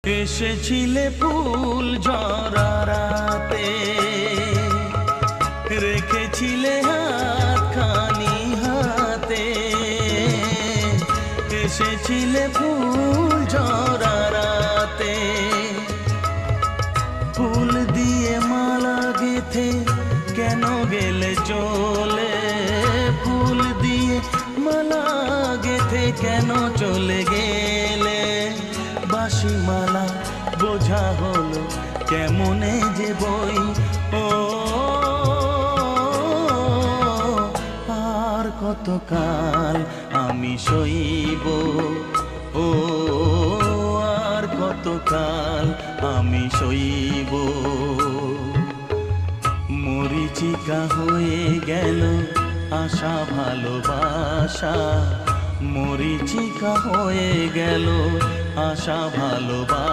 এসেছিলে ফুল ঝরা রাতে, রেখেছিলে হাতখানি হাতে। এসেছিলে ফুল ঝরা রাতে, ফুল দিয়ে মালা গেথে কেন গেলে চলে? ফুল দিয়ে মালা গেথে কেন চলে গেলে? বাঁশি মালা বোঝা হলো কেমনে যে বই। ও আর কতকাল আমি সইব? ও আর কতকাল আমি সইব? মরিচিকা হয়ে গেল আশা ভালোবাসা, মরিচিকা হয়ে গেল আশা ভালোবাসা।